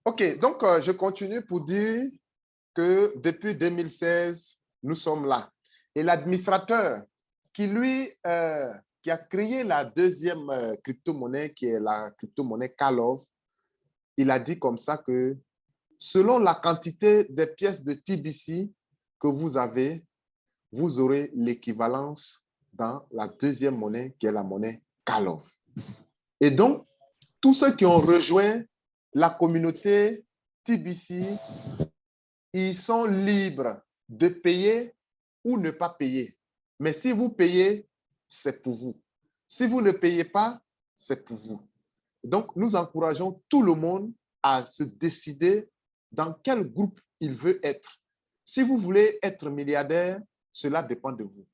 OK, donc je continue pour dire que depuis 2016, nous sommes là. Et l'administrateur qui, lui, qui a créé la deuxième crypto-monnaie, qui est la crypto-monnaie Kalov, il a dit comme ça que selon la quantité des pièces de TBC que vous avez, vous aurez l'équivalence dans la deuxième monnaie, qui est la monnaie Kalov. Et donc, tous ceux qui ont rejoint la communauté TBC, ils sont libres de payer ou ne pas payer. Mais si vous payez, c'est pour vous. Si vous ne payez pas, c'est pour vous. Donc, nous encourageons tout le monde à se décider dans quel groupe il veut être. Si vous voulez être milliardaire, cela dépend de vous.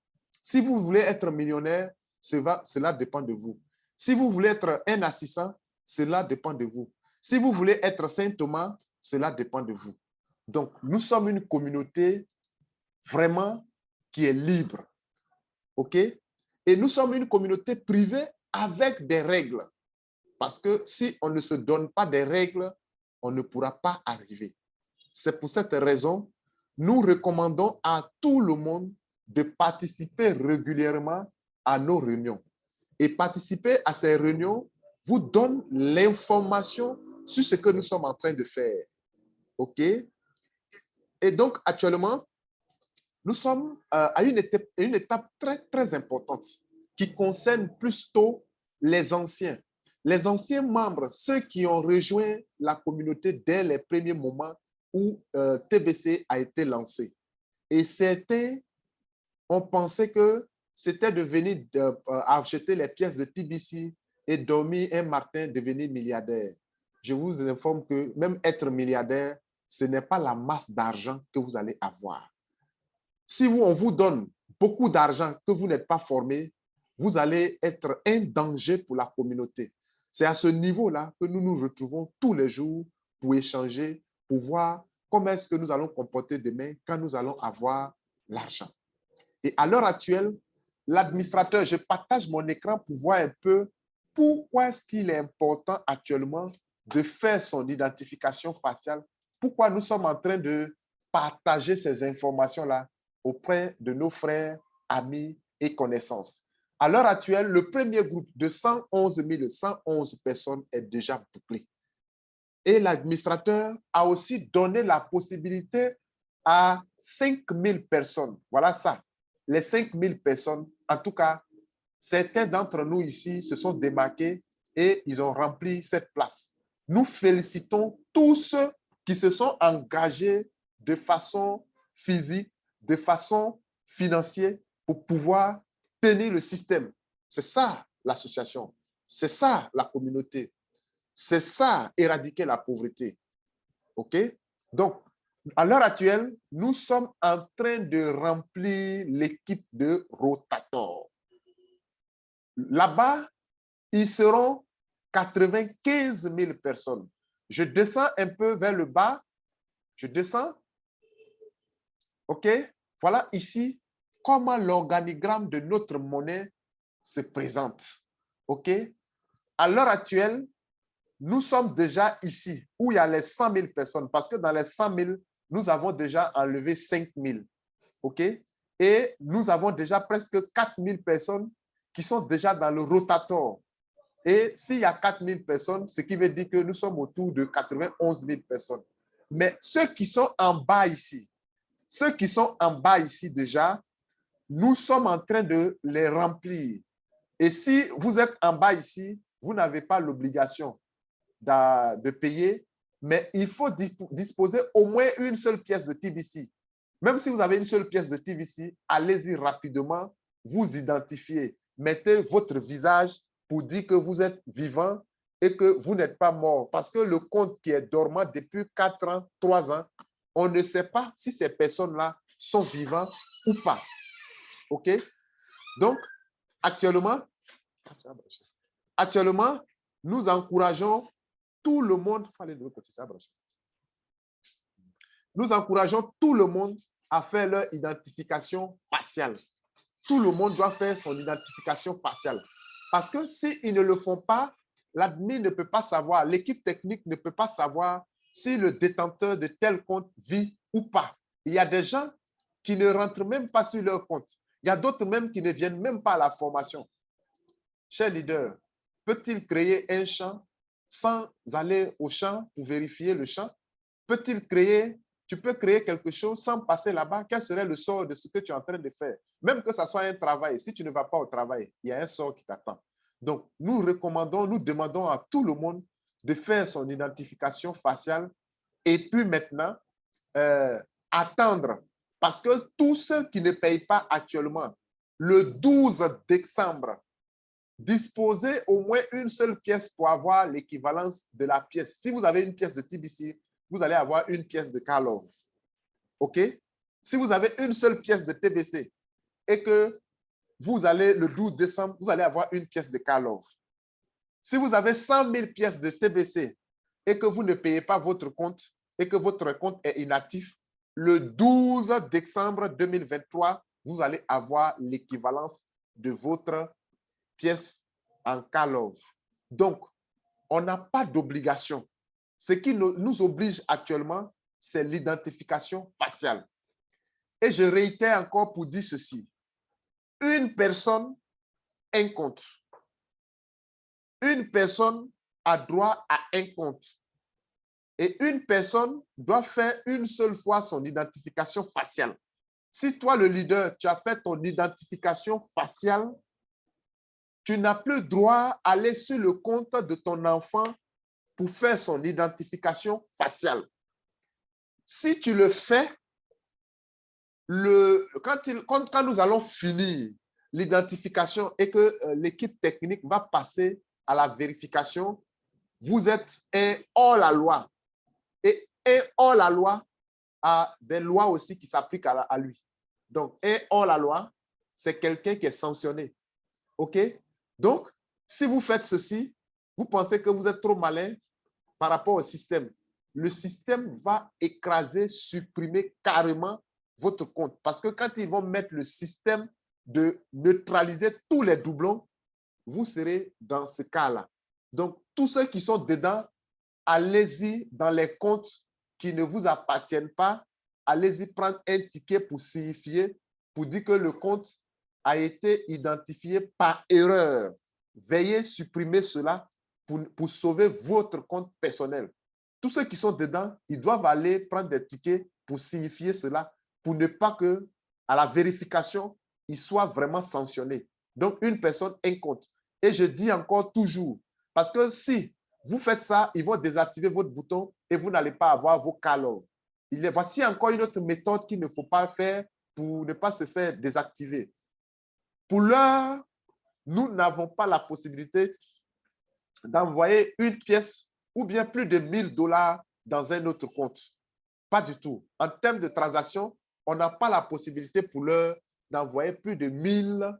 Si vous voulez être millionnaire, cela dépend de vous. Si vous voulez être un assistant, cela dépend de vous. Si vous voulez être Saint Thomas, cela dépend de vous. Donc, nous sommes une communauté vraiment qui est libre. OK? Et nous sommes une communauté privée avec des règles. Parce que si on ne se donne pas des règles, on ne pourra pas arriver. C'est pour cette raison, nous recommandons à tout le monde de participer régulièrement à nos réunions. Et participer à ces réunions vous donne l'information sur ce que nous sommes en train de faire. OK? Et donc, actuellement, nous sommes à une étape très, très importante qui concerne plutôt les anciens. Les anciens membres, ceux qui ont rejoint la communauté dès les premiers moments où TBC a été lancé. Et certains ont pensé que c'était de venir acheter les pièces de TBC et dormir un matin, devenir milliardaire. Je vous informe que même être milliardaire, ce n'est pas la masse d'argent que vous allez avoir. Si on vous donne beaucoup d'argent que vous n'êtes pas formé, vous allez être un danger pour la communauté. C'est à ce niveau-là que nous nous retrouvons tous les jours pour échanger, pour voir comment est-ce que nous allons comporter demain quand nous allons avoir l'argent. Et à l'heure actuelle, l'administrateur, je partage mon écran pour voir un peu pourquoi est-ce qu'il est important actuellement de faire son identification faciale, pourquoi nous sommes en train de partager ces informations-là auprès de nos frères, amis et connaissances. À l'heure actuelle, le premier groupe de 111 111 personnes est déjà bouclé. Et l'administrateur a aussi donné la possibilité à 5000 personnes. Voilà ça. Les 5000 personnes, en tout cas, certains d'entre nous ici se sont démarqués et ils ont rempli cette place. Nous félicitons tous ceux qui se sont engagés de façon physique, de façon financière pour pouvoir tenir le système. C'est ça l'association. C'est ça la communauté. C'est ça, éradiquer la pauvreté. OK? Donc, à l'heure actuelle, nous sommes en train de remplir l'équipe de Rotator. Là-bas, ils seront 95 000 personnes. Je descends un peu vers le bas. Je descends. OK? Voilà ici comment l'organigramme de notre monnaie se présente. OK? À l'heure actuelle, nous sommes déjà ici où il y a les 100 000 personnes parce que dans les 100 000, nous avons déjà enlevé 5 000. OK? Et nous avons déjà presque 4 000 personnes qui sont déjà dans le rotator. Et s'il y a 4 000 personnes, ce qui veut dire que nous sommes autour de 91 000 personnes. Mais ceux qui sont en bas ici, déjà, nous sommes en train de les remplir. Et si vous êtes en bas ici, vous n'avez pas l'obligation de payer, mais il faut disposer au moins une seule pièce de TBC. Même si vous avez une seule pièce de TBC, allez-y rapidement, vous identifiez, mettez votre visage pour dire que vous êtes vivant et que vous n'êtes pas mort. Parce que le compte qui est dormant depuis 4 ans, 3 ans, on ne sait pas si ces personnes-là sont vivantes ou pas. OK? Donc, actuellement, nous encourageons tout le monde, nous encourageons tout le monde à faire leur identification faciale. Tout le monde doit faire son identification faciale. Parce que s'ils ne le font pas, l'admin ne peut pas savoir, l'équipe technique ne peut pas savoir si le détenteur de tel compte vit ou pas. Il y a des gens qui ne rentrent même pas sur leur compte. Il y a d'autres même qui ne viennent même pas à la formation. Cher leader, peut-il créer un champ sans aller au champ pour vérifier le champ? Peut-il créer, tu peux créer quelque chose sans passer là-bas? Quel serait le sort de ce que tu es en train de faire? Même que ce soit un travail, si tu ne vas pas au travail, il y a un sort qui t'attend. Donc, nous recommandons, nous demandons à tout le monde de faire son identification faciale et puis maintenant, attendre. Parce que tous ceux qui ne payent pas actuellement, le 12 décembre, disposez au moins une seule pièce pour avoir l'équivalence de la pièce. Si vous avez une pièce de TBC, vous allez avoir une pièce de Karlov. OK? Si vous avez une seule pièce de TBC et que vous allez le 12 décembre, vous allez avoir une pièce de Karlov. Si vous avez 100 000 pièces de TBC et que vous ne payez pas votre compte et que votre compte est inactif, le 12 décembre 2023, vous allez avoir l'équivalence de votre pièce en Karlov. Donc, on n'a pas d'obligation. Ce qui nous oblige actuellement, c'est l'identification faciale. Et je réitère encore pour dire ceci. Une personne, un compte. Une personne a droit à un compte. Et une personne doit faire une seule fois son identification faciale. Si toi, le leader, tu as fait ton identification faciale, tu n'as plus droit à aller sur le compte de ton enfant pour faire son identification faciale. Si tu le fais, quand nous allons finir l'identification et que l'équipe technique va passer à la vérification, vous êtes un hors-la-loi. Et un hors-la-loi a des lois aussi qui s'appliquent à lui. Donc, un hors-la-loi, c'est quelqu'un qui est sanctionné. OK? Donc, si vous faites ceci, vous pensez que vous êtes trop malin par rapport au système. Le système va écraser, supprimer carrément votre compte. Parce que quand ils vont mettre le système de neutraliser tous les doublons, vous serez dans ce cas-là. Donc, tous ceux qui sont dedans, allez-y dans les comptes qui ne vous appartiennent pas. Allez-y prendre un ticket pour signifier, pour dire que le compte a été identifié par erreur. Veuillez supprimer cela pour sauver votre compte personnel. Tous ceux qui sont dedans, ils doivent aller prendre des tickets pour signifier cela, pour ne pas que, à la vérification, ils soient vraiment sanctionnés. Donc, une personne, un compte. Et je dis encore toujours, parce que si vous faites ça, ils vont désactiver votre bouton et vous n'allez pas avoir vos Karlov. Voici encore une autre méthode qu'il ne faut pas faire pour ne pas se faire désactiver. Pour l'heure, nous n'avons pas la possibilité d'envoyer une pièce ou bien plus de 1000 $ dans un autre compte. Pas du tout. En termes de transaction, on n'a pas la possibilité pour l'heure d'envoyer plus de 1000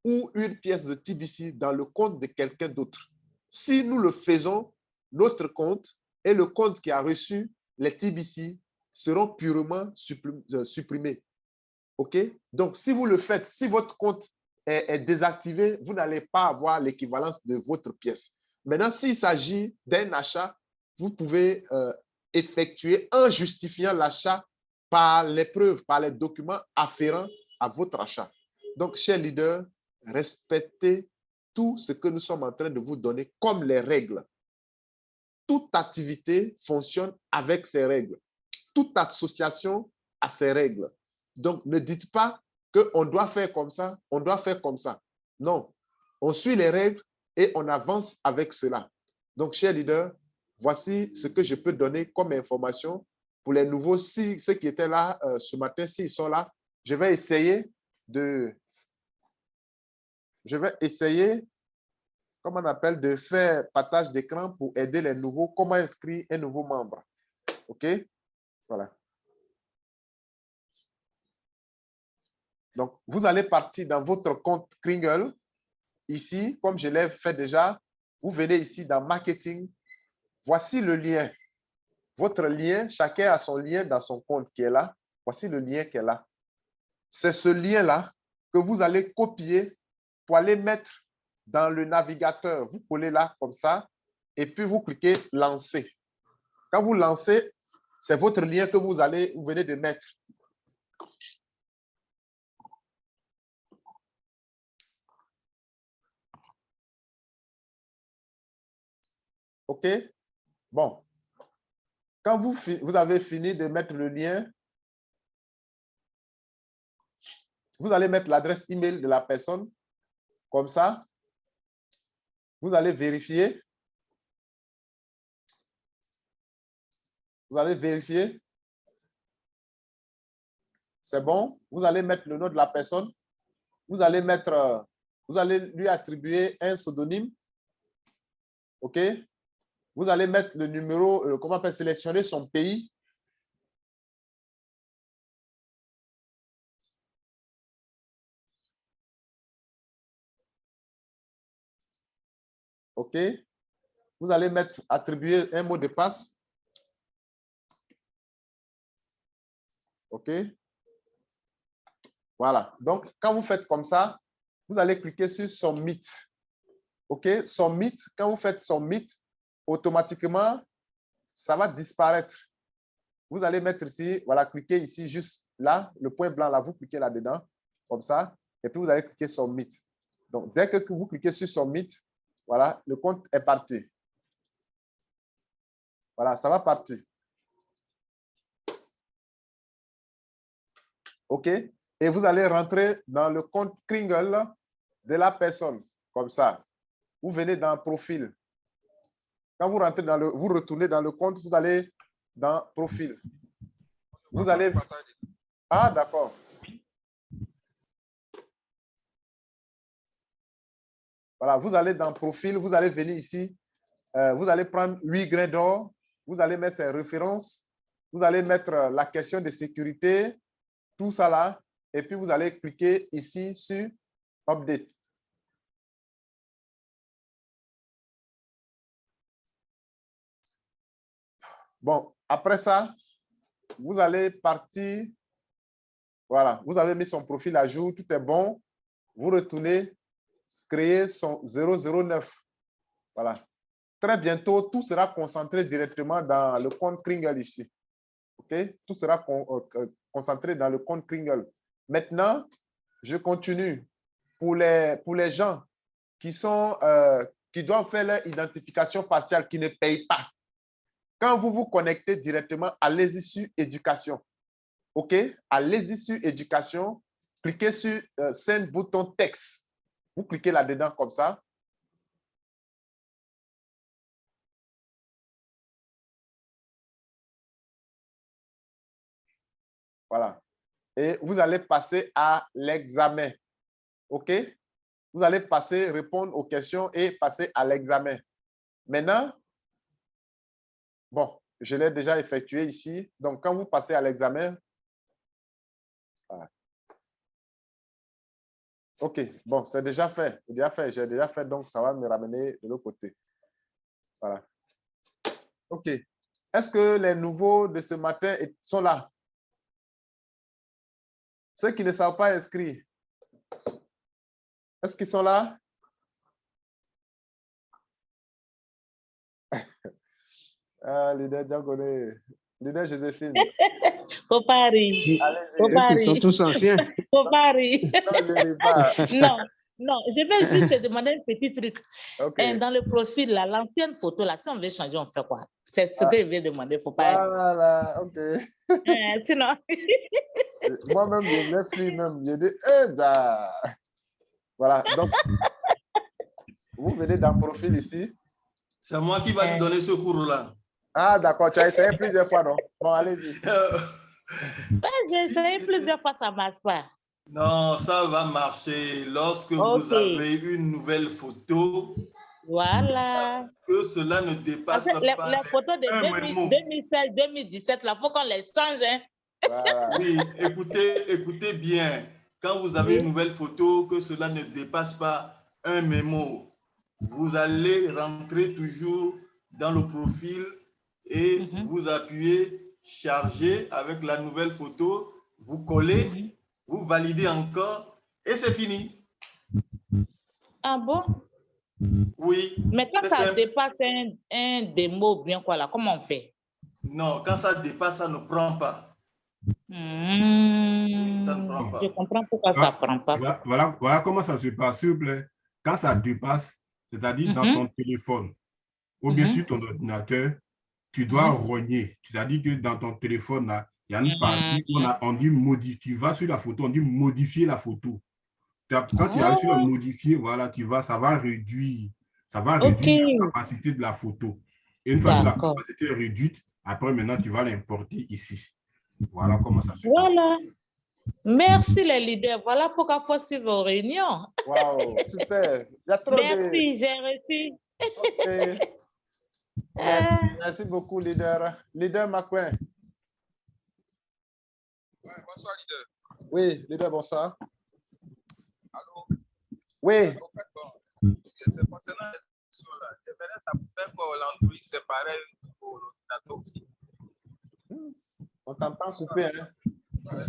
ou une pièce de TBC dans le compte de quelqu'un d'autre. Si nous le faisons, notre compte et le compte qui a reçu les TBC seront purement supprimés. OK? Donc, si vous le faites, si votre compte est désactivé, vous n'allez pas avoir l'équivalence de votre pièce. Maintenant, s'il s'agit d'un achat, vous pouvez effectuer en justifiant l'achat par les preuves, par les documents afférents à votre achat. Donc, chers leaders, respectez tout ce que nous sommes en train de vous donner comme les règles. Toute activité fonctionne avec ces règles. Toute association a ses règles. Donc, ne dites pas qu'on doit faire comme ça, on doit faire comme ça. Non, on suit les règles et on avance avec cela. Donc, chers leaders, voici ce que je peux donner comme information pour les nouveaux. Si ceux qui étaient là ce matin, s'ils sont là, je vais essayer, comme on appelle, de faire partage d'écran pour aider les nouveaux. Comment inscrire un nouveau membre? OK? Voilà. Donc, vous allez partir dans votre compte Kringle. Ici, comme je l'ai fait déjà, vous venez ici dans Marketing. Voici le lien. Votre lien, chacun a son lien dans son compte qui est là. Voici le lien qui est là. C'est ce lien-là que vous allez copier pour aller mettre dans le navigateur. Vous collez là comme ça et puis vous cliquez « Lancer ». Quand vous lancez, c'est votre lien que vous venez de mettre. OK? Bon. Quand vous avez fini de mettre le lien, vous allez mettre l'adresse email de la personne. Comme ça, vous allez vérifier. Vous allez vérifier. C'est bon. Vous allez mettre le nom de la personne. Vous allez lui attribuer un pseudonyme. OK? Vous allez mettre le numéro, comment on peut sélectionner son pays. OK? Vous allez attribuer un mot de passe. OK? Voilà. Donc, quand vous faites comme ça, vous allez cliquer sur Submit. OK? Submit, quand vous faites Submit, automatiquement, ça va disparaître. Vous allez mettre ici, voilà, cliquez ici, juste là, le point blanc, là, vous cliquez là-dedans, comme ça, et puis vous allez cliquer Submit. Donc, dès que vous cliquez sur Submit, voilà, le compte est parti. Voilà, ça va partir. OK? Et vous allez rentrer dans le compte Kringle de la personne, comme ça. Vous venez dans Profil. Quand vous rentrez vous retournez dans le compte, vous allez dans Profil. Vous allez... Ah, d'accord. Voilà, vous allez dans Profil, vous allez venir ici. Vous allez prendre 8 grains d'or. Vous allez mettre ses références. Vous allez mettre la question de sécurité. Tout ça là. Et puis, vous allez cliquer ici sur Update. Bon, après ça, vous allez partir. Voilà, vous avez mis son profil à jour, tout est bon. Vous retournez, créer son 009. Voilà. Très bientôt, tout sera concentré directement dans le compte Kringle ici. OK? Tout sera concentré dans le compte Kringle. Maintenant, je continue. Pour les gens qui doivent faire leur identification faciale, qui ne payent pas. Quand vous vous connectez directement, allez-y sur Éducation. OK? Allez-y sur Éducation. Cliquez sur Send bouton texte. Vous cliquez là-dedans comme ça. Voilà. Et vous allez passer à l'examen. OK? Vous allez répondre aux questions et passer à l'examen. Maintenant, bon, je l'ai déjà effectué ici. Donc, quand vous passez à l'examen, voilà. OK, bon, c'est déjà fait. J'ai déjà fait, donc ça va me ramener de l'autre côté. Voilà. OK. Est-ce que les nouveaux de ce matin sont là? Ceux qui ne savent pas inscrire, est-ce qu'ils sont là? Ah, leader Diagoné, leader Joséphine. Faut pas rire. Faut Eux pas qui sont rire. tous anciens. Faut pas rire. Non, je n'ai pas. Non, non, je vais juste te demander un petit truc. OK. Dans le profil, là, l'ancienne photo, là, si on veut changer, on fait quoi? C'est ce que je vais demander. Faut pas rire. Voilà, OK. Sinon. Moi-même, je l'ai fait même. J'ai dit, voilà, donc, vous venez dans le profil ici. C'est moi qui va te donner ce cours-là. Ah, d'accord, tu as essayé plusieurs fois, non? Bon, allez-y. J'ai essayé plusieurs fois, ça ne marche pas. Non, ça va marcher lorsque vous avez une nouvelle photo. Voilà. Que cela ne dépasse pas les photos de 2016, 2017, là, il faut qu'on les change. Hein? Voilà. Oui, écoutez bien. Quand vous avez une nouvelle photo, que cela ne dépasse pas un mémo, vous allez rentrer toujours dans le profil et vous appuyez charger avec la nouvelle photo, vous collez, vous validez encore et c'est fini. Ah bon? Oui. Mais quand ça dépasse un démo bien quoi là, comment on fait? Non, quand ça dépasse, ça ne prend pas. Ça ne prend pas. Je comprends pourquoi ça ne prend pas. Voilà comment ça se passe. S'il vous plaît, quand ça dépasse, c'est-à-dire dans ton téléphone ou bien sur ton ordinateur, tu dois rogner. C'est-à-dire que dans ton téléphone, là, il y a une partie où on dit modifier. Tu vas sur la photo, on dit modifier la photo. Quand tu as sur modifier, voilà, tu vas, ça va réduire la capacité de la photo. Et une fois que la capacité est réduite, après maintenant, tu vas l'importer ici. Voilà comment ça se passe. Voilà. Merci les leaders. Voilà pourquoi il faut suivre vos réunions. Wow, super. Il y a trop Merci, j'ai reçu. Okay. Merci beaucoup, leader. Leader McQueen. Ouais, bonsoir, leader. Oui, leader, bonsoir. Allô? Oui. En fait, bon, c'est concernant la question là. J'aimerais savoir pour l'Android, c'est pareil pour l'ordinateur aussi. On t'entend couper, hein? Ouais.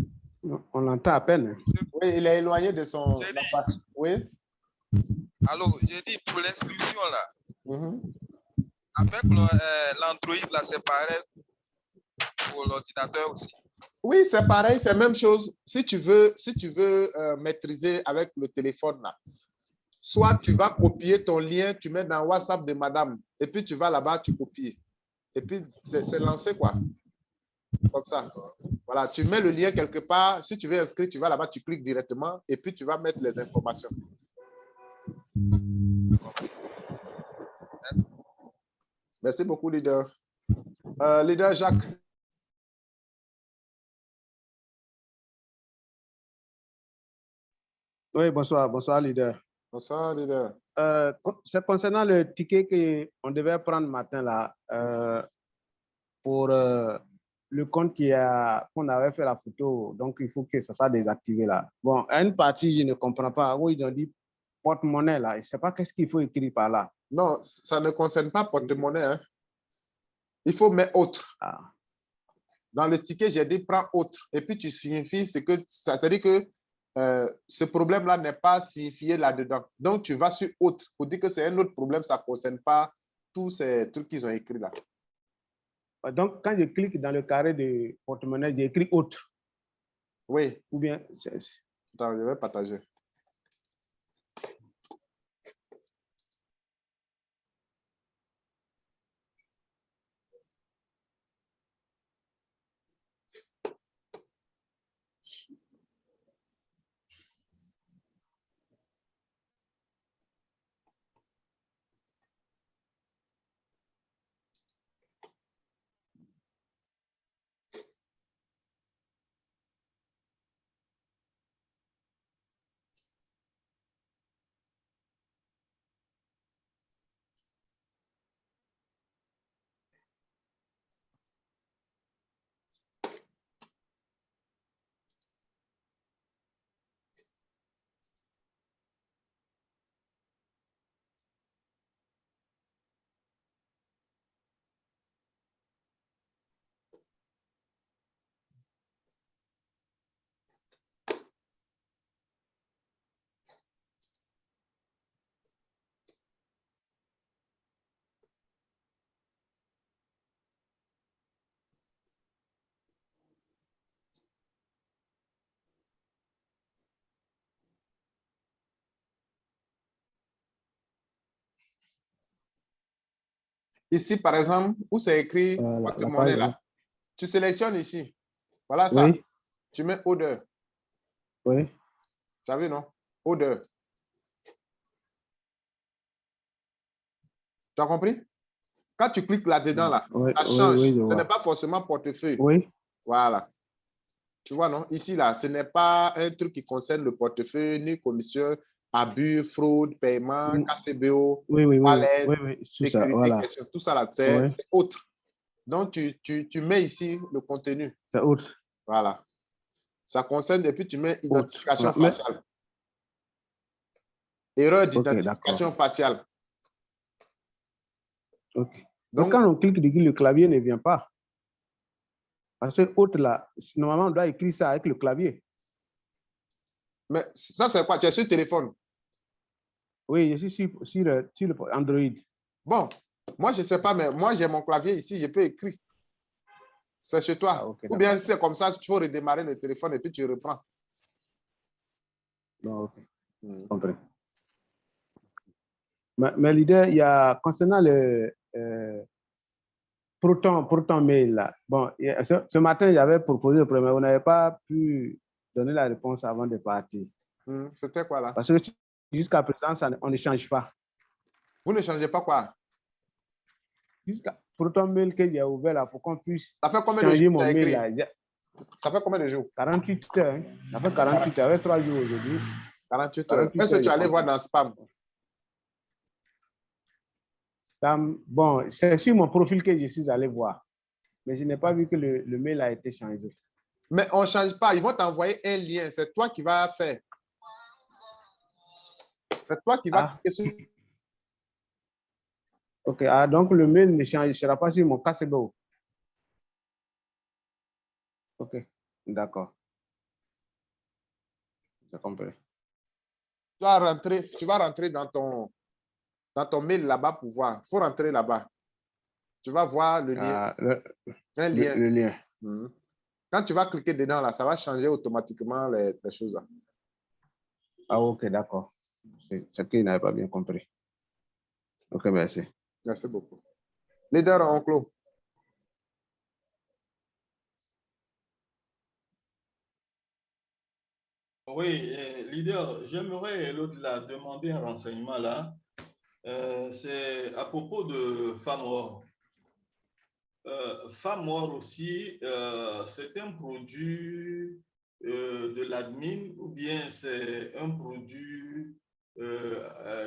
On l'entend à peine. Oui, il est éloigné de son... Oui. Allô, j'ai dit pour l'inscription là. Avec l'Android là, c'est pareil pour l'ordinateur aussi. Oui, c'est pareil, c'est la même chose. Si tu veux maîtriser avec le téléphone là, soit tu vas copier ton lien, tu mets dans WhatsApp de madame, et puis tu vas là-bas, tu copies. Et puis c'est lancé quoi. Comme ça. Voilà, tu mets le lien quelque part. Si tu veux inscrire, tu vas là-bas, tu cliques directement et puis tu vas mettre les informations. Merci beaucoup, leader. Leader Jacques. Oui, bonsoir, bonsoir, leader. Bonsoir, leader. C'est concernant le ticket qu'on devait prendre matin là, pour le compte qu'on avait fait la photo. Donc, il faut que ça soit désactivé là. Bon, à une partie, je ne comprends pas. Où ils ont dit porte-monnaie là. Je ne sais pas qu'est-ce qu'il faut écrire par là. Non, ça ne concerne pas porte-monnaie. Hein. Il faut mettre autre. Dans le ticket, j'ai dit prends autre. Et puis tu signifies ce que ça veut dire que ce problème-là n'est pas signifié là-dedans. Donc, tu vas sur autre pour dire que c'est un autre problème, ça ne concerne pas tous ces trucs qu'ils ont écrits là. Donc, quand je clique dans le carré de porte-monnaie, j'ai écrit autre. Oui. Ou bien... Attends, je vais partager. Ici, par exemple, où c'est écrit porte-monnaie là, tu sélectionnes ici. Voilà ça. Oui. Tu mets odeur. Oui. Tu as vu, non? Odeur. Tu as compris? Quand tu cliques là-dedans, là, ça change. Ce n'est pas forcément portefeuille. Oui. Voilà. Tu vois, non? Ici, là, ce n'est pas un truc qui concerne le portefeuille, ni commission, abus, fraude, paiement, KCBO, wallet, sécurité, voilà. tout ça, là, c'est autre. Donc, tu mets ici le contenu. C'est autre. Voilà. Ça concerne, et puis tu mets identification faciale. Erreur d'identification faciale. Donc, quand on clique, le clavier ne vient pas. Parce que autre là, normalement, on doit écrire ça avec le clavier. Mais ça, c'est quoi? Tu es sur le téléphone? Oui, je suis sur le Android. Bon, moi, je ne sais pas, mais moi, j'ai mon clavier ici, je peux écrire. C'est chez toi. Ah, ok, Ou bien si c'est comme ça, tu faut redémarrer le téléphone et puis tu reprends. Non, ok. Compris. Mais l'idée, il y a concernant le pour ton mail là. Bon, ce matin, j'avais proposé le premier. On n'avait pas pu donner la réponse avant de partir. C'était quoi là? Parce que jusqu'à présent, on ne change pas. Vous ne changez pas quoi? Pour ton mail que j'ai ouvert là, pour qu'on puisse ça fait combien changer de jours mon mail là. Ça fait combien de jours? 48 heures. Hein? Ça fait 48 heures. Avec 3 jours aujourd'hui. 48 heures. Est-ce que tu allais voir dans spam? Bon, c'est sur mon profil que je suis allé voir. Mais je n'ai pas vu que le mail a été changé. Mais on ne change pas. Ils vont t'envoyer un lien. C'est toi qui vas faire. C'est toi qui vas cliquer sur. OK. Donc, le mail ne changera pas sur mon KCBO. OK. D'accord. J'ai compris. Tu vas rentrer dans ton mail là-bas pour voir. Il faut rentrer là-bas. Tu vas voir le lien. Un lien. Le lien. Quand tu vas cliquer dedans, là, ça va changer automatiquement les choses. Là. Ah, OK, d'accord. C'est ce qu'il n'avait pas bien compris. OK, merci. Merci beaucoup. Leader, on clôt. Oui, leader, j'aimerais l'au-delà demander un renseignement là. C'est à propos de FAMWOR. FAMWOR aussi, c'est un produit de l'admin ou bien c'est un produit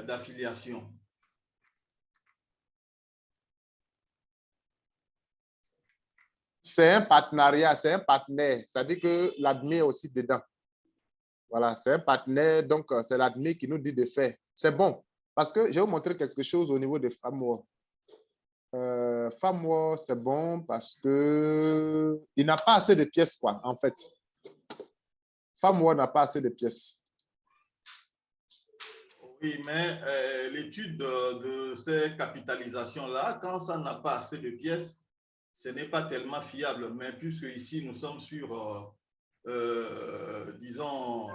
d'affiliation? C'est un partenariat, c'est un partenaire. Ça veut dire que l'admin est aussi dedans. Voilà, c'est un partenaire, donc c'est l'admin qui nous dit de faire. C'est bon, parce que je vais vous montrer quelque chose au niveau de FAMWOR. FAMWOR, c'est bon parce que il n'a pas assez de pièces, quoi, en fait. FAMWOR n'a pas assez de pièces. Oui, mais l'étude de ces capitalisations-là, quand ça n'a pas assez de pièces, ce n'est pas tellement fiable. Mais puisque ici, nous sommes sur, disons,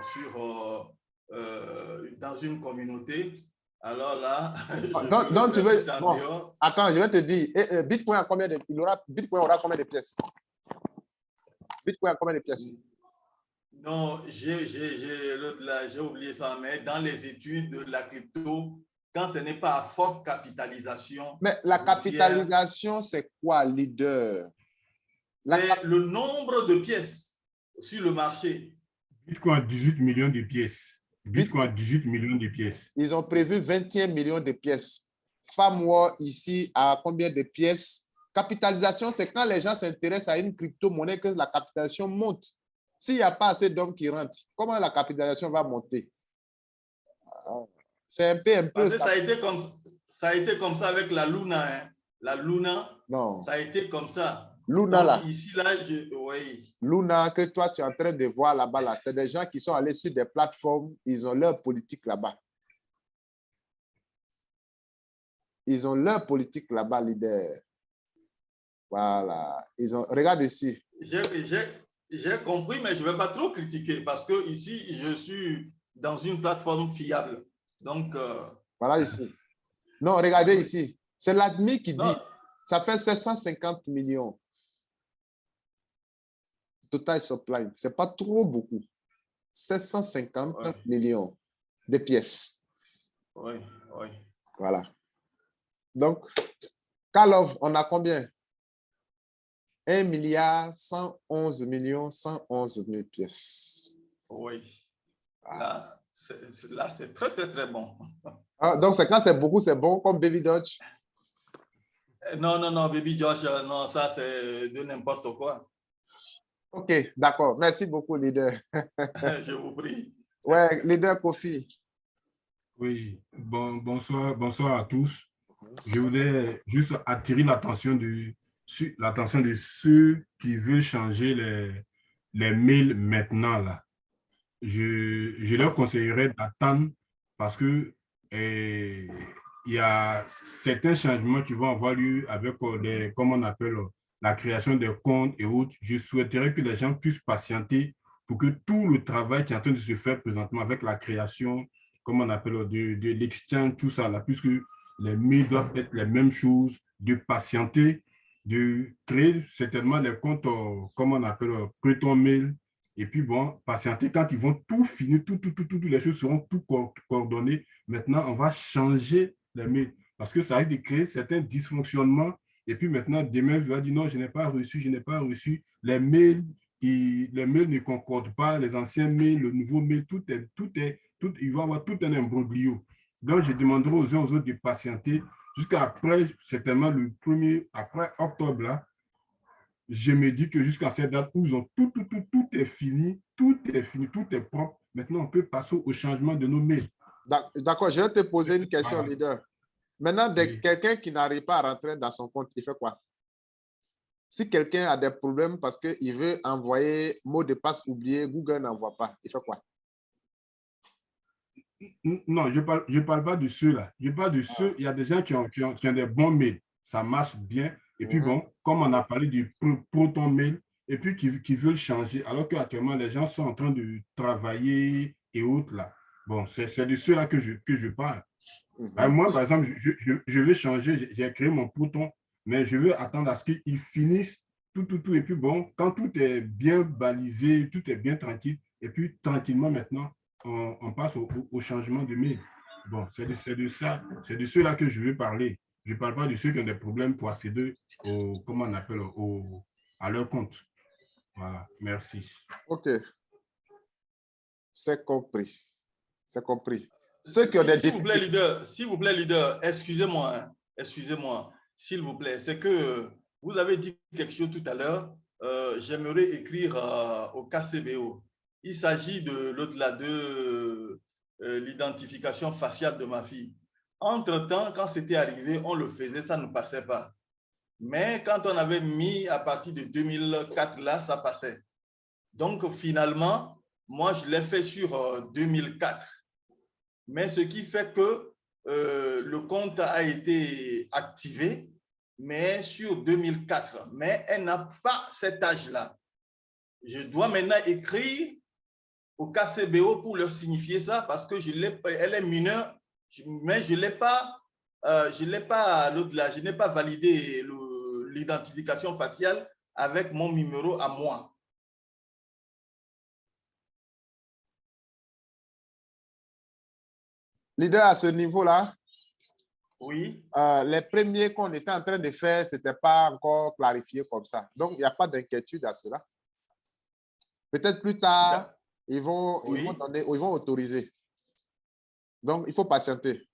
dans une communauté, alors là, donc tu veux... Bon, attends, je vais te dire, Bitcoin a combien de... Bitcoin aura combien de pièces? Bitcoin a combien de pièces? Non, j'ai oublié ça, mais dans les études de la crypto, quand ce n'est pas à forte capitalisation. Mais la capitalisation, c'est quoi, leader? C'est le nombre de pièces sur le marché. Bitcoin a 18 millions de pièces. Bitcoin a 18 millions de pièces. Ils ont prévu 21 millions de pièces. FAMWOR ici a combien de pièces? Capitalisation, c'est quand les gens s'intéressent à une crypto-monnaie que la capitalisation monte. S'il n'y a pas assez d'hommes qui rentrent, comment la capitalisation va monter? C'est un peu... Parce que ça a été comme ça avec la Luna. Hein. La Luna, non. Ça a été comme ça. Luna, donc, là. Ici, là, oui. Luna, que toi, tu es en train de voir là-bas, là, c'est des gens qui sont allés sur des plateformes, ils ont leur politique là-bas. Ils ont leur politique là-bas, leader. Voilà. Ils ont... Regarde ici. J'ai compris, mais je ne vais pas trop critiquer parce que ici, je suis dans une plateforme fiable. Donc, voilà ici. Non, regardez ici. C'est l'admin qui dit, ça fait 750 millions. Total supply. Ce n'est pas trop beaucoup. 750 millions de pièces. Oui, oui. Voilà. Donc, Kalov, on a combien? 1 milliard 111 millions 111 000 pièces. Oui. Là, c'est très, très, très bon. Ah, donc, c'est quand c'est beaucoup, c'est bon, comme Baby Dodge? Non, non, non, Baby Dodge, non, ça, c'est de n'importe quoi. OK, d'accord. Merci beaucoup, leader. Je vous prie. Ouais, leader Kofi. Oui, bonsoir à tous. Je voulais juste attirer l'attention de ceux qui veulent changer les mails maintenant. Là. Je leur conseillerais d'attendre parce que il y a certains changements qui vont avoir lieu avec comme on appelle la création des comptes et autres, je souhaiterais que les gens puissent patienter pour que tout le travail qui est en train de se faire présentement avec la création, comme on appelle, de l'exchange, tout ça, là, puisque les mails doivent être les mêmes choses, de patienter, de créer certainement les comptes, comme on appelle, Proton Mail, et puis bon, patienter quand ils vont tout finir, toutes les choses seront tout coordonnées. Maintenant, on va changer les mails parce que ça risque de créer certains dysfonctionnements. Et puis maintenant, demain, je vais dire non, je n'ai pas reçu, je n'ai pas reçu. Les mails ne concordent pas, les anciens mails, le nouveau mail, il va y avoir tout un imbroglio. Donc, je demanderai aux uns aux autres de patienter jusqu'à après, certainement le 1er, après octobre, là, je me dis que jusqu'à cette date où ils ont tout est fini, tout est propre. Maintenant, on peut passer au changement de nos mails. D'accord, je vais te poser une question, Voilà. leader. Maintenant, Oui. quelqu'un qui n'arrive pas à rentrer dans son compte, il fait quoi? Si quelqu'un a des problèmes parce qu'il veut envoyer mot de passe oublié, Google n'envoie pas, il fait quoi? Non, je parle pas de ceux-là. Je parle de ceux, il y a des gens qui ont des bons mails. Ça marche bien. Et puis bon, comme on a parlé du Proton Mail, et puis qui veulent changer, alors qu'actuellement, les gens sont en train de travailler et autres là. Bon, c'est de ceux-là que je parle. Moi, par exemple, je veux changer, j'ai créé mon Proton, mais je veux attendre à ce qu'il finisse tout. Et puis bon, quand tout est bien balisé, tout est bien tranquille, et puis tranquillement maintenant, on passe au changement de mail. Bon, c'est de ceux-là que je veux parler. Je ne parle pas de ceux qui ont des problèmes pour accéder comment on appelle, à leur compte. Voilà, merci. OK. C'est compris. C'est compris. Ceux qui ont des difficultés. S'il vous plaît, leader, excusez-moi, hein, excusez-moi, s'il vous plaît. C'est que vous avez dit quelque chose tout à l'heure. J'aimerais écrire au KCBO. Il s'agit de l'identification faciale de ma fille. Entre-temps, quand c'était arrivé, on le faisait, ça ne passait pas. Mais quand on avait mis à partir de 2004, là, ça passait. Donc, finalement, moi, je l'ai fait sur 2004. Mais ce qui fait que le compte a été activé, mais sur 2004. Mais elle n'a pas cet âge-là. Je dois maintenant écrire au KCBO pour leur signifier ça parce que elle est mineure, mais je n'ai pas validé l'identification faciale avec mon numéro à moi. Leader, à ce niveau-là, oui. Les premiers qu'on était en train de faire, ce n'était pas encore clarifié comme ça. Donc, il n'y a pas d'inquiétude à cela. Peut-être plus tard, ils vont donner, ou ils vont autoriser. Donc, il faut patienter.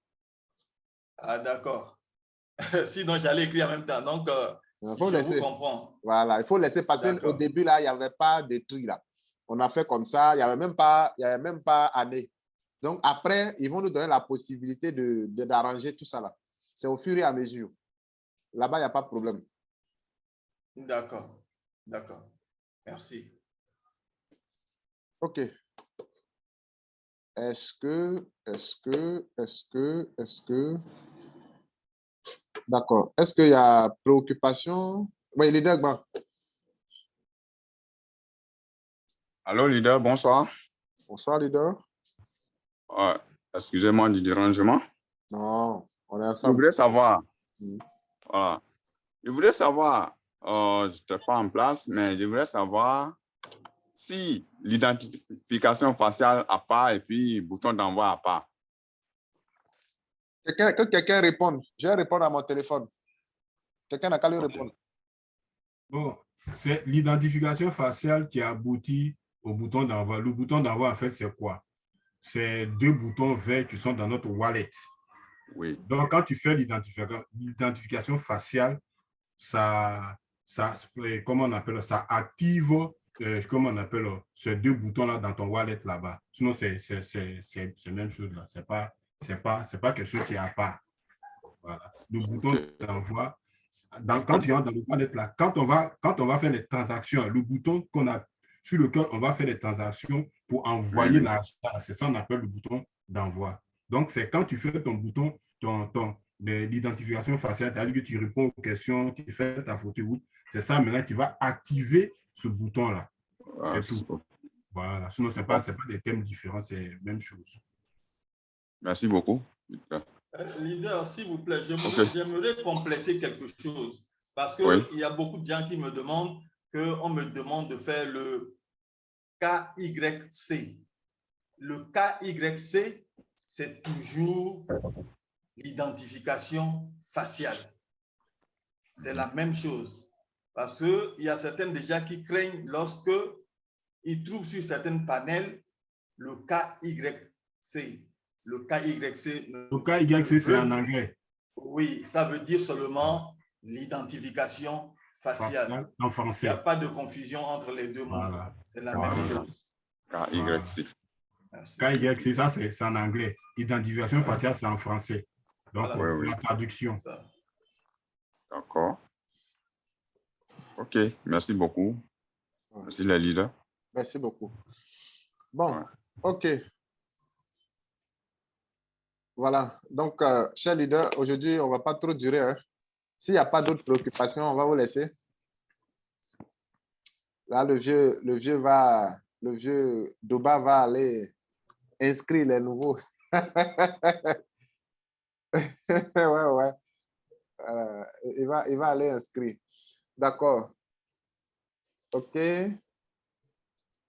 Ah, d'accord. Sinon, j'allais écrire en même temps. Donc, vous comprends. Voilà, il faut laisser passer. Au début, là, il n'y avait pas de trucs là. On a fait comme ça, il n'y avait même pas année. Donc, après, ils vont nous donner la possibilité d'arranger tout ça là. C'est au fur et à mesure. Là-bas, il n'y a pas de problème. D'accord. D'accord. Merci. OK. Est-ce que... D'accord. Est-ce qu'il y a préoccupation? Oui, leader. Allô, leader, bonsoir. Bonsoir, leader. Excusez-moi du dérangement. Non, on est ensemble. Je voudrais savoir, voilà. Je voudrais savoir, je n'étais pas en place, mais je voudrais savoir si l'identification faciale à part et puis bouton d'envoi à part. Que quelqu'un réponde. Je vais répondre à mon téléphone. Quelqu'un n'a qu'à lui répondre. Bon, c'est l'identification faciale qui aboutit au bouton d'envoi. Le bouton d'envoi, en fait, c'est quoi? C'est 2 boutons verts qui sont dans notre wallet. Oui. Donc, quand tu fais l'identification faciale, comment on appelle, ça active, comment on appelle, ces 2 boutons-là dans ton wallet là-bas. Sinon, c'est la même chose là. C'est pas quelque chose qui est à part. Voilà. Le bouton d'envoi, quand tu rentres dans le wallet là, quand on va faire les transactions, le bouton sur lequel on va faire les transactions pour envoyer l'argent, c'est ça qu'on appelle le bouton d'envoi. Donc, c'est quand tu fais ton bouton, l'identification faciale, c'est-à-dire que tu réponds aux questions, tu fais ta photo. C'est ça, maintenant, tu vas activer ce bouton-là. C'est tout. Voilà. Sinon, ce n'est pas des thèmes différents, c'est la même chose. Merci beaucoup. Leader, s'il vous plaît, j'aimerais compléter quelque chose. Parce qu'il y a beaucoup de gens qui me demandent qu'on me demande de faire le KYC. Le KYC, c'est toujours l'identification faciale. C'est la même chose. Parce qu'il y a certaines déjà qui craignent lorsque ils trouvent sur certains panels le KYC. Le KYC. Le KYC, c'est en anglais. Oui, ça veut dire seulement l'identification faciale. En français. Il n'y a pas de confusion entre les deux mots. Voilà. C'est la même chose. KYC. KYC, ça, c'est en anglais. Identification faciale, c'est en français. Donc, la traduction. D'accord. OK. Merci beaucoup. Merci, les leaders. Merci beaucoup. Bon, OK. Voilà. Donc, chers leaders, aujourd'hui, on ne va pas trop durer. Hein. S'il n'y a pas d'autres préoccupations, on va vous laisser. Là, le vieux Doba va aller inscrire les nouveaux. ouais. Il va aller inscrire. D'accord. OK.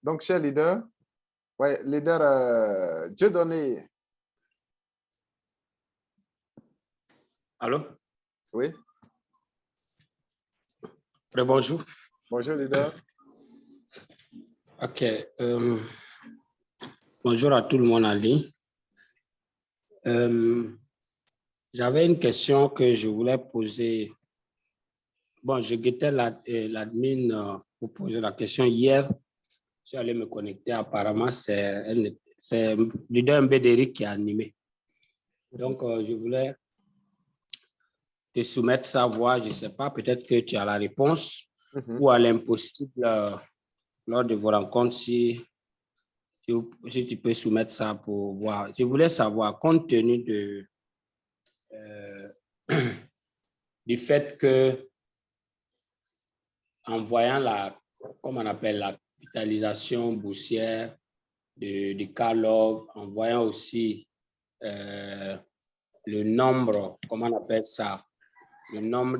Donc, chers leaders, leader Dieudonné. Allô? Oui. Bonjour. Bonjour, leader. OK. Bonjour à tout le monde en ligne. J'avais une question que je voulais poser. Bon, je guettais l'admin pour poser la question hier. Je suis allé me connecter. Apparemment, c'est leader Mbédéric qui a animé. Donc, je voulais te soumettre sa voix. Je ne sais pas, peut-être que tu as la réponse ou à l'impossible lors de vos rencontres, si tu peux soumettre ça pour voir. Je voulais savoir, compte tenu du fait que en voyant comment on appelle, la capitalisation boursière de Karlov, en voyant aussi le nombre, comment on appelle ça, le nombre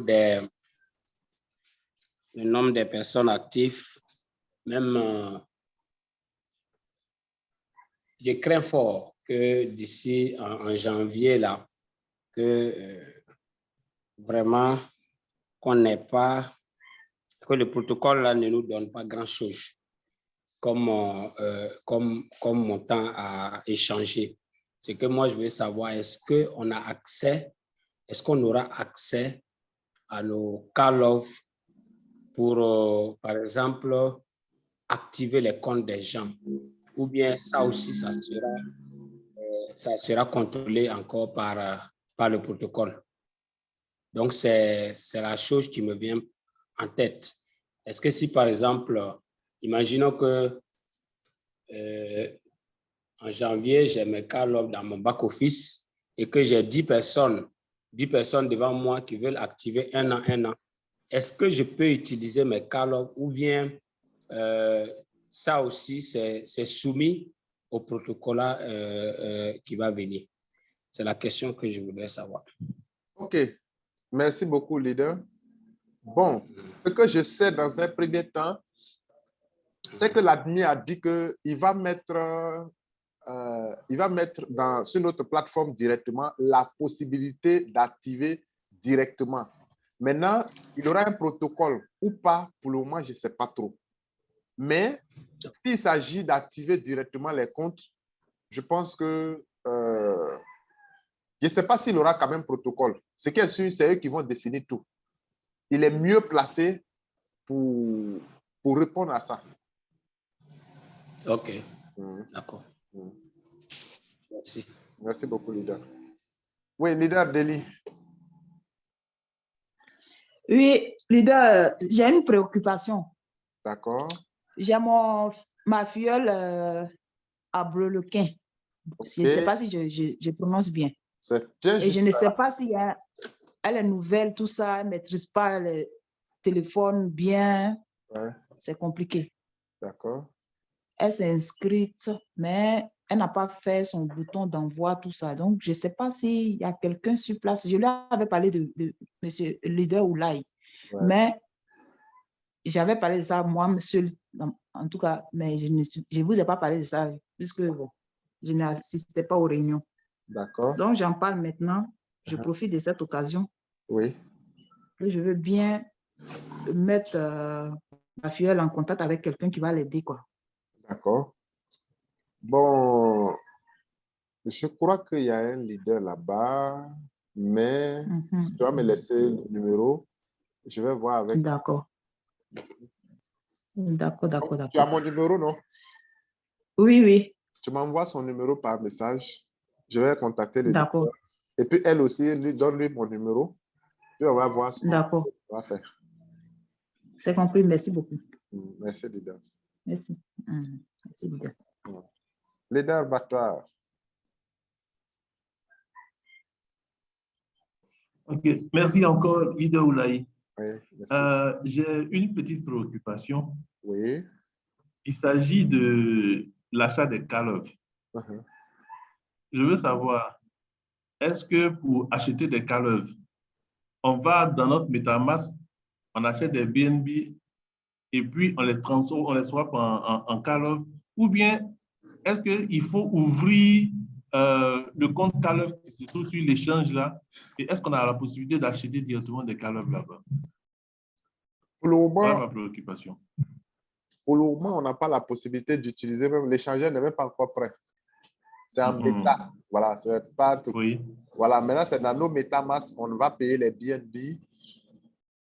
des personnes actives, même je crains fort que d'ici en janvier, là, que vraiment qu'on n'ait pas, que le protocole là ne nous donne pas grand-chose comme montant à échanger. C'est que moi, je veux savoir, est-ce qu'on aura accès à nos Karlov pour, par exemple, activer les comptes des gens, ou bien ça aussi, ça sera contrôlé encore par le protocole. Donc, c'est la chose qui me vient en tête. Est-ce que si, par exemple, imaginons que en janvier, j'ai mes Karlov dans mon back-office et que j'ai 10 personnes devant moi qui veulent activer un an. Est-ce que je peux utiliser mes Karlov ou bien ça aussi, c'est soumis au protocole qui va venir? C'est la question que je voudrais savoir. OK. Merci beaucoup, leader. Bon, ce que je sais dans un premier temps, c'est que l'admin a dit qu'il va mettre, sur notre plateforme directement la possibilité d'activer directement. Maintenant, il y aura un protocole ou pas, pour le moment, je ne sais pas trop. Mais s'il s'agit d'activer directement les comptes, je pense que je ne sais pas s'il aura quand même protocole. Ce qui est sûr, c'est eux qui vont définir tout. Il est mieux placé pour répondre à ça. OK. D'accord. Merci. Merci beaucoup, leader. Oui, leader Deli. Oui, leader, j'ai une préoccupation. D'accord. J'ai ma filleule à Brelequin. Okay. Je ne sais pas si je prononce bien. C'est bien Et je juste ne ça. sais pas si elle est nouvelle, tout ça, elle ne maîtrise pas le téléphone bien. Ouais, C'est compliqué. d'accord. Elle s'est inscrite, mais elle n'a pas fait son bouton d'envoi, tout ça. Donc, je ne sais pas s'il y a quelqu'un sur place. Je lui avais parlé de M. Leader Oulaye, Ouais. mais j'avais parlé de ça moi, monsieur, en tout cas, mais je ne vous ai pas parlé de ça, puisque bon, je n'assistais pas aux réunions. D'accord. Donc, j'en parle maintenant. Je Uh-huh. profite de cette occasion. Oui. Je veux bien mettre ma fille en contact avec quelqu'un qui va l'aider, quoi. D'accord. Bon, je crois qu'il y a un leader là-bas, mais si tu vas me laisser le numéro, je vais voir avec. D'accord. D'accord. Tu as mon numéro, non? Oui, oui. Tu m'envoies son numéro par message. Je vais contacter le D'accord. leader. Et puis, elle aussi, donne-lui mon numéro. Puis, on va voir ce qu'on va faire. C'est compris. Merci beaucoup. Merci, leader. Merci. Merci, leader. Leader Batoire. Ok, merci encore, leader Oulaye. Oui, merci. J'ai une petite préoccupation. Oui. Il s'agit de l'achat des call-offs. Uh-huh. Je veux savoir, est-ce que pour acheter des call-offs, on va dans notre MetaMask, on achète des BNB et puis on les transforme, on les swap en call-off, ou bien est-ce qu'il faut ouvrir le compte call-off qui se trouve sur l'échange là, et est-ce qu'on a la possibilité d'acheter directement des call-off là-bas? Pour le moment, voilà ma préoccupation. Pour le moment, on n'a pas la possibilité d'utiliser, même l'échangeur n'est même pas encore prêt. C'est en bêta. Voilà, c'est pas tout. Oui. Voilà, maintenant c'est dans nos MetaMask, on va payer les BNB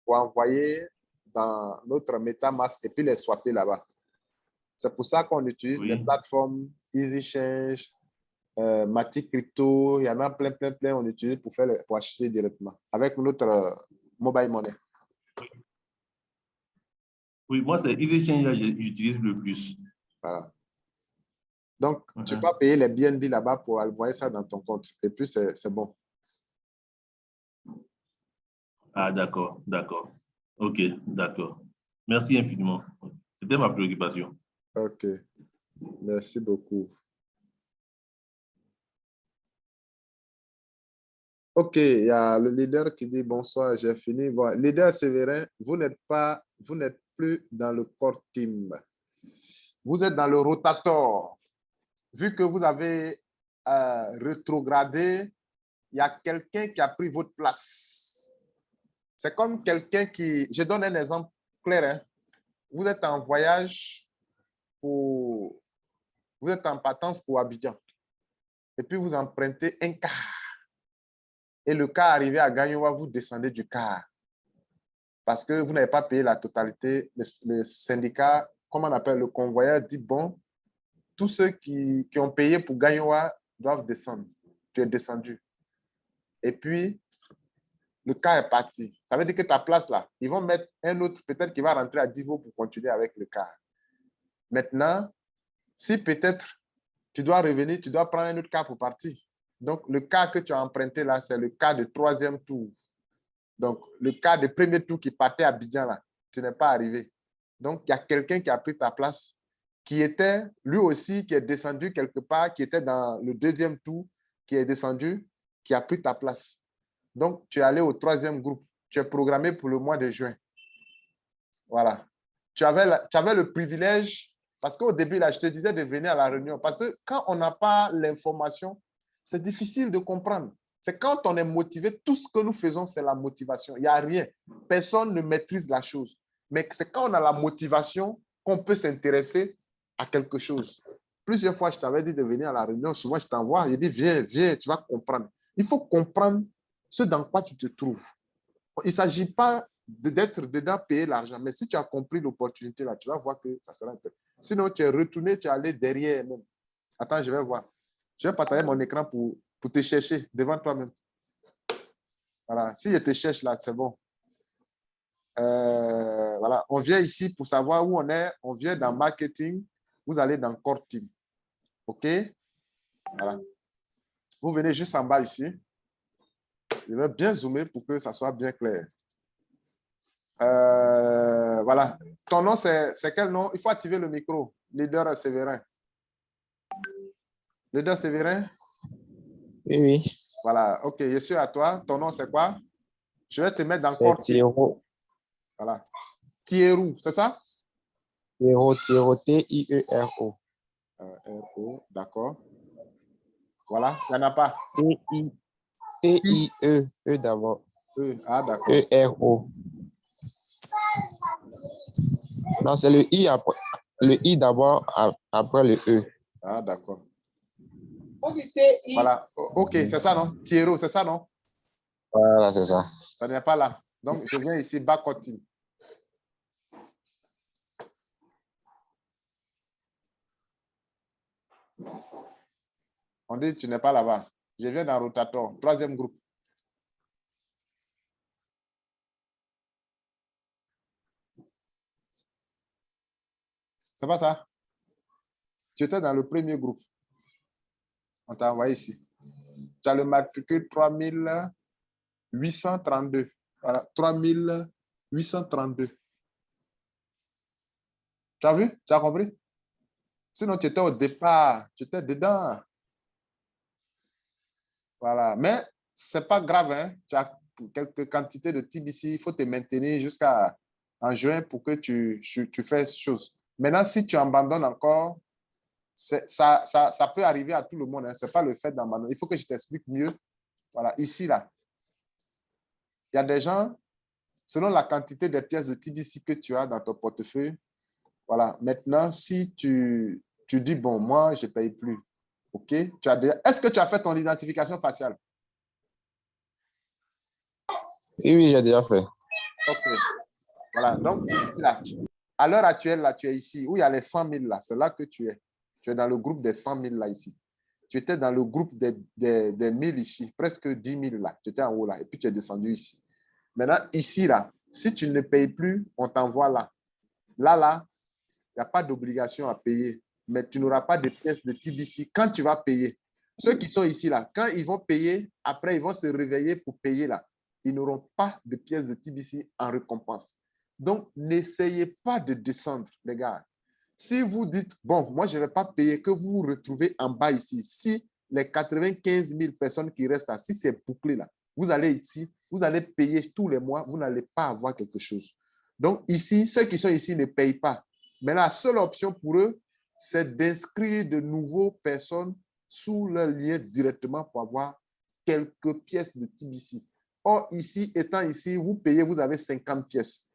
pour envoyer dans notre MetaMask et puis les swapper là-bas. C'est pour ça qu'on utilise les plateformes EasyChange, Matic Crypto, il y en a plein, on utilise pour acheter directement avec notre mobile money. Oui, moi c'est EasyChange que j'utilise le plus. Voilà. Donc, tu peux payer les BNB là-bas pour envoyer ça dans ton compte. Et puis, c'est bon. Ah, d'accord. OK, d'accord. Merci infiniment. C'était ma préoccupation. OK. Merci beaucoup. OK, il y a le leader qui dit bonsoir, j'ai fini. Bon, leader Séverin, vous n'êtes plus dans le core team. Vous êtes dans le rotator. Vu que vous avez rétrogradé, il y a quelqu'un qui a pris votre place. C'est comme quelqu'un qui... Je donne un exemple clair. Hein? Vous êtes en voyage pour... Vous êtes en partance pour Abidjan. Et puis, vous empruntez un car. Et le car arrivé à Gagnoa, vous descendez du car. Parce que vous n'avez pas payé la totalité. Le syndicat, comment on appelle, le convoyeur dit, bon, tous ceux qui ont payé pour Gagnoa doivent descendre. Tu es descendu. Et puis, le car est parti. Ça veut dire que ta place là, ils vont mettre un autre, peut-être qui va rentrer à Divo pour continuer avec le car. Maintenant, si peut-être tu dois revenir, tu dois prendre un autre car pour partir. Donc, le car que tu as emprunté là, c'est le car de 3e tour. Donc, le car de premier tour qui partait à Abidjan là, tu n'es pas arrivé. Donc, il y a quelqu'un qui a pris ta place, qui était lui aussi, qui est descendu quelque part, qui était dans le 2e tour, qui est descendu, qui a pris ta place. Donc, tu es allé au 3e groupe. Tu es programmé pour le mois de juin. Voilà. Tu avais le privilège, parce qu'au début, là, je te disais de venir à la réunion. Parce que quand on n'a pas l'information, c'est difficile de comprendre. C'est quand on est motivé, tout ce que nous faisons, c'est la motivation. Il n'y a rien. Personne ne maîtrise la chose. Mais c'est quand on a la motivation qu'on peut s'intéresser à quelque chose. Plusieurs fois, je t'avais dit de venir à la réunion. Souvent, je t'envoie. Je dis, viens, tu vas comprendre. Il faut comprendre ce dans quoi tu te trouves. Il ne s'agit pas d'être dedans, payer l'argent. Mais si tu as compris l'opportunité, là, tu vas voir que ça sera un peu. Sinon, tu es retourné, tu es allé derrière même. Attends, je vais voir. Je vais partager mon écran pour te chercher devant toi-même. Voilà. Si je te cherche là, c'est bon. Voilà. On vient ici pour savoir où on est. On vient dans marketing. Vous allez dans core team. OK? Voilà. Vous venez juste en bas ici. Je vais bien zoomer pour que ça soit bien clair. Voilà. Ton nom, c'est quel nom? Il faut activer le micro. Leader Séverin. Leader Séverin? Oui, oui. Voilà. OK, je suis à toi. Ton nom, c'est quoi? Je vais te mettre dans C'est Corti. Thierro. Voilà. Thierro, c'est ça? Thierro, T-I-E-R-O. R-O, d'accord. Voilà, il n'y en a pas. T-I-E, E d'abord. E, ah, d'accord. E-R-O. Non, c'est le I après. Le I d'abord, après le E. Ah, d'accord. Voilà. OK, c'est ça, non? Thierro, c'est ça, non? Voilà, c'est ça. Ça n'est pas là. Donc, je viens ici, Bakoti. On dit, tu n'es pas là-bas. Je viens dans Rotator, 3e groupe. C'est pas ça? Tu étais dans le 1er groupe. On t'a envoyé ici. Tu as le matricule 3832. Voilà, 3832. Tu as vu? Tu as compris? Sinon, tu étais au départ. Tu étais dedans. Voilà. Mais ce n'est pas grave. Hein? Tu as quelques quantités de TBC. Il faut te maintenir jusqu'en juin pour que tu fasses chose. Maintenant, si tu abandonnes encore, ça peut arriver à tout le monde. Hein? Ce n'est pas le fait d'abandonner. Il faut que je t'explique mieux. Voilà, ici, là. Il y a des gens, selon la quantité de pièces de TBC que tu as dans ton portefeuille, voilà. Maintenant, si tu dis, bon, moi, je ne paye plus. OK? Est-ce que tu as fait ton identification faciale? Oui, oui, j'ai déjà fait. OK. Voilà. Donc, ici, là, à l'heure actuelle, là, tu es ici, où il y a les 100 000 là. C'est là que tu es. Tu es dans le groupe des 100 000 là, ici. Tu étais dans le groupe des 1000 ici, presque 10 000 là. Tu étais en haut là, et puis tu es descendu ici. Maintenant, ici, là, si tu ne payes plus, on t'envoie là. Là, il n'y a pas d'obligation à payer, mais tu n'auras pas de pièces de TBC quand tu vas payer. Ceux qui sont ici, là, quand ils vont payer, après, ils vont se réveiller pour payer là. Ils n'auront pas de pièces de TBC en récompense. Donc, n'essayez pas de descendre, les gars. Si vous dites, bon, moi, je ne vais pas payer, que vous vous retrouvez en bas ici, si les 95 000 personnes qui restent là, si c'est bouclé là, vous allez ici, vous allez payer tous les mois, vous n'allez pas avoir quelque chose. Donc, ici, ceux qui sont ici ne payent pas. Mais la seule option pour eux, c'est d'inscrire de nouvelles personnes sous leur lien directement pour avoir quelques pièces de TBC. Or, ici, étant ici, vous payez, vous avez 50 pièces.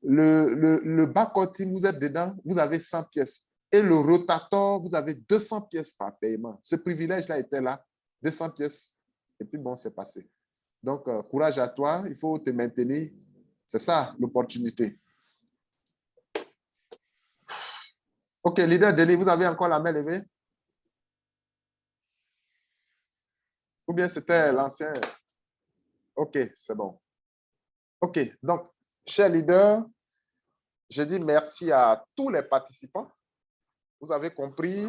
Le back-team, vous êtes dedans, vous avez 100 pièces. Et le rotator, vous avez 200 pièces par paiement. Ce privilège-là était là, 200 pièces. Et puis, bon, c'est passé. Donc, courage à toi, il faut te maintenir. C'est ça, l'opportunité. OK, leader Denis, vous avez encore la main levée? Ou bien c'était l'ancien? OK, c'est bon. OK, donc, cher leader, je dis merci à tous les participants. Vous avez compris?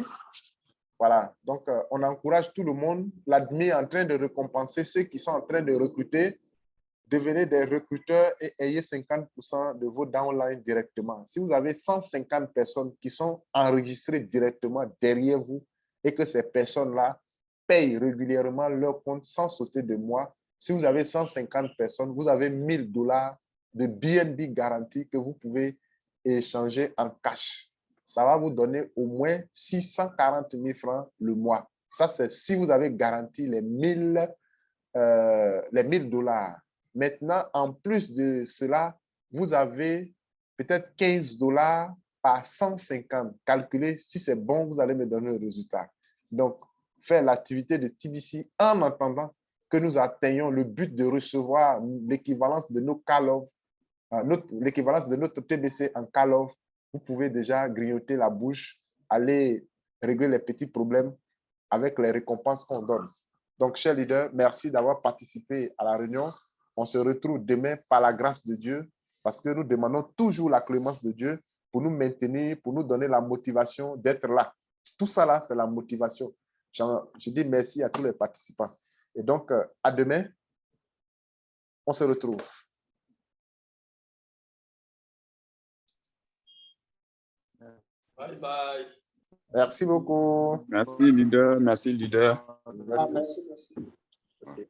Voilà, donc on encourage tout le monde. L'admin est en train de récompenser ceux qui sont en train de recruter. Devenez des recruteurs et ayez 50% de vos downlines directement. Si vous avez 150 personnes qui sont enregistrées directement derrière vous et que ces personnes-là payent régulièrement leur compte sans sauter de mois, si vous avez 150 personnes, vous avez $1000 de BNB garantie que vous pouvez échanger en cash. Ça va vous donner au moins 640 000 francs le mois. Ça, c'est si vous avez garanti les $1000. Maintenant, en plus de cela, vous avez peut-être $15 par 150. Calculez, si c'est bon, vous allez me donner le résultat. Donc, faire l'activité de TBC en attendant que nous atteignions le but de recevoir l'équivalence de nos call-off, l'équivalence de notre TBC en call-off. Vous pouvez déjà grignoter la bouche, aller régler les petits problèmes avec les récompenses qu'on donne. Donc, chers leaders, merci d'avoir participé à la réunion. On se retrouve demain par la grâce de Dieu parce que nous demandons toujours la clémence de Dieu pour nous maintenir, pour nous donner la motivation d'être là. Tout ça là, c'est la motivation. Je dis merci à tous les participants. Et donc, à demain, on se retrouve. Bye bye. Merci beaucoup. Merci, leader. Merci, leader. Merci. Merci.